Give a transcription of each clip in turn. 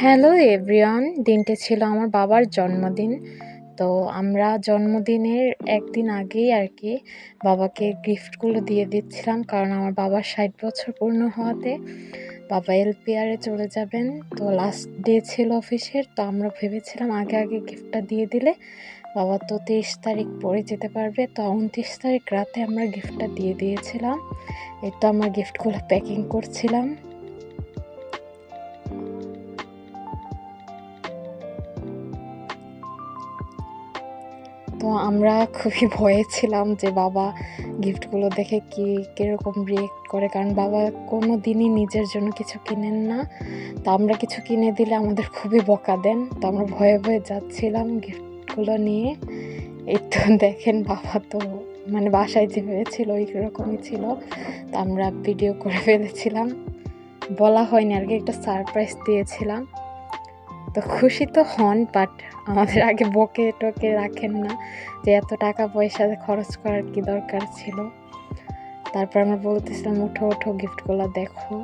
Hello everyone, দিনটি ছিল আমার বাবার জন্মদিন। তো আমরা জন্মদিনের একদিন আগেই আর কি বাবাকে গিফটগুলো দিয়ে দিচ্ছিলাম, কারণ আমার বাবার 60 বছর পূর্ণ হওয়াতে বাবা এলপিআরে চলে যাবেন। তো লাস্ট ডে ছিল অফিসের, তো আমরা ভেবেছিলাম আগে আগে গিফটটা দিয়ে দিলে বাবা তো 30 তারিখ পরে যেতে পারবে। তো 29 তারিখ রাতে আমরা গিফটটা দিয়ে দিয়েছিলাম। এই তো আমরা গিফটগুলো প্যাকিং করছিলাম। তো আমরা খুবই ভয়ে ছিলাম যে বাবা গিফটগুলো দেখে কীরকম রিয়েক্ট করে, কারণ বাবা কোনো দিনই নিজের জন্য কিছু কিনেন না। তো আমরা কিছু কিনে দিলে আমাদের খুবই বকা দেন। তো আমরা ভয়ে ভয়ে যাচ্ছিলাম গিফটগুলো নিয়ে। এই তো দেখেন বাবা তো মানে বাসায় যেভাবে ছিল ওই রকমই ছিল। তো আমরা ভিডিও করে ফেলেছিলাম, বলা হয়নি আর কি, একটা সারপ্রাইজ দিয়েছিলাম। তো খুশি তো হন, বাট আমাদের আগে বকে টকে রাখেন না যে এত টাকা পয়সা খরচ করার কি দরকার ছিল। তারপর আমরা বলতেছিলাম ওঠো ওঠো গিফটগুলো দেখো।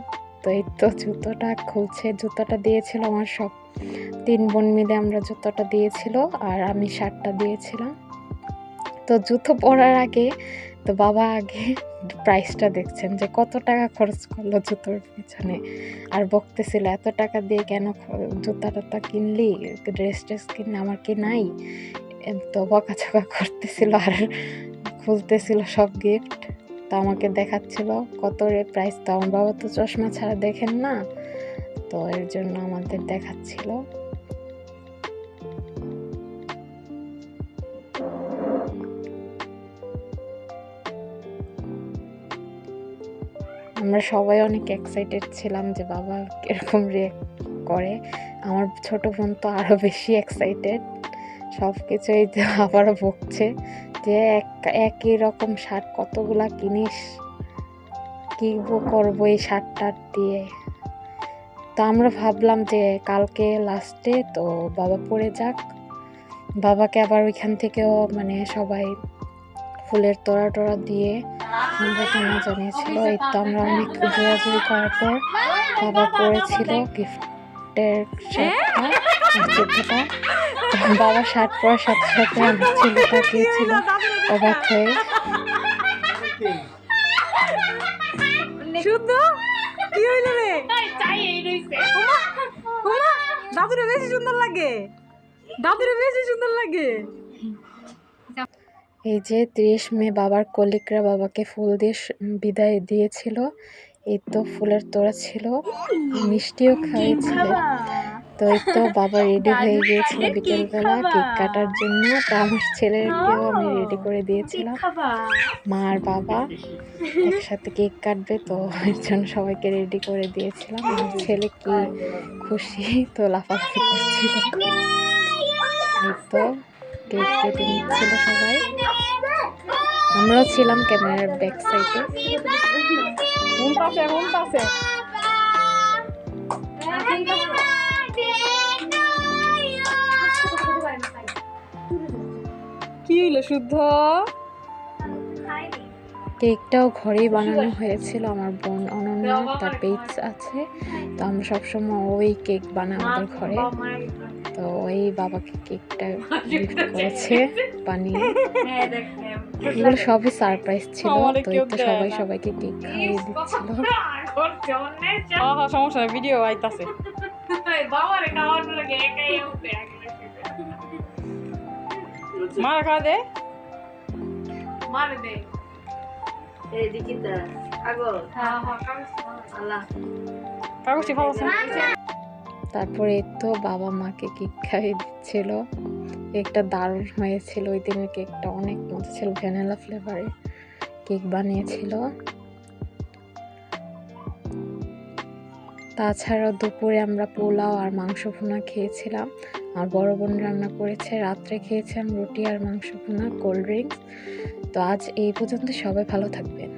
তো এই তো জুতোটা খুলছে। জুতোটা দিয়েছিল আমার সব 3 বোন মিলে, আমরা জুতোটা দিয়েছিল আর আমি শার্টটা দিয়েছিলাম। তো জুতো পরার আগে তো বাবা আগে প্রাইসটা দেখছেন যে কত টাকা খরচ করলো জুতোর পিছনে, আর বকতেছিল এত টাকা দিয়ে কেন জুতাটা কিনলি, ড্রেস কিনলে আমার কি নাই। তো বকাঝকা করতেছিল আর খুলতেছিল সব গিফট। তো আমাকে দেখাচ্ছিল কত রে প্রাইস। তো আমার বাবা তো চশমা ছাড়া দেখেন না, তো এর জন্য আমাদের দেখাচ্ছিল। আমরা সবাই অনেক এক্সাইটেড ছিলাম যে বাবা কীরকম রিয়েক্ট করে। আমার ছোট বোন তো আরও বেশি এক্সাইটেড, সব কিছুই আবারও বকছে যে একই রকম শার্ট কতগুলা কিনিস, কী করবো এই শার্টটা দিয়ে। তো আমরা ভাবলাম যে কালকে লাস্টে তো বাবা পরে যাক, বাবাকে আবার ওইখান থেকেও মানে সবাই ফুলের তোড়া দিয়ে সম্বর্ধনা জানিয়েছিল। এই তো আমরা অনেক জোরাজুরি করার পর বাবা পরেছিল গিফটের শার্টটা, জুতোটা। বাবা শার্ট পরার সাথে সাথে আমার ছেলেটা গিয়েছিল অবাক হয়ে। কি হইল রে? দাদুরে বেশি সুন্দর লাগে, দাদুরে বেশি সুন্দর লাগে। এই যে 30 মে বাবার কলিগরা বাবাকে ফুল দিয়ে বিদায় দিয়েছিল। এই তো ফুলের তোড়া ছিল, মিষ্টিও খাইয়েছিলেন। তো এই তো বাবা রেডি হয়ে গিয়েছিল বিকেলবেলা কেক কাটার জন্য। তো আমার ছেলেকেও আমি রেডি করে দিয়েছিলাম, মা আর বাবা একসাথে কেক কাটবে, তো এর জন্য সবাইকে রেডি করে দিয়েছিলাম। আমার ছেলে কি খুশি, তো লাফালাফি করছিল। এই তো কেক কেটে নিচ্ছিল সবাই, আমরাও ছিলাম ক্যামেরার ব্যাক সাইডে। কি হইলো শুদ্ধ? কেকটাও ঘরেই বানানো হয়েছিল, আমার বোন অনন্যা তার পেজ আছে, তো আমরা সবসময় ওই কেক বানাই আমাদের ঘরে। তো ওই বাবাকে কেকটা গিফট করেছে বানিয়ে। এগুলো সবই সারপ্রাইজ ছিল। তো এই তো সবাই সবাইকে কেক খাইয়ে দিচ্ছিল। সমস্যা নাই, ভিডিও আইতাছে। মারা খাওয়া দে, মারে দে। তারপরে তো বাবা মাকে কেক খাইয়ে দিচ্ছিল। কেকটা দারুণ হয়েছিল, ওই দিনের কেকটা অনেক মজা ছিল, ভ্যানিলা ফ্লেভারের কেক বানিয়েছিল। তাছাড়াও দুপুরে আমরা পোলাও আর মাংস ভুনা খেয়েছিলাম, আর বড় বোন রান্না করেছে। রাত্রে খেয়েছিলাম রুটি আর মাংস ভুনা, কোল্ড ড্রিঙ্কস। তো আজ এই পর্যন্ত, সবাই ভালো থাকবেন।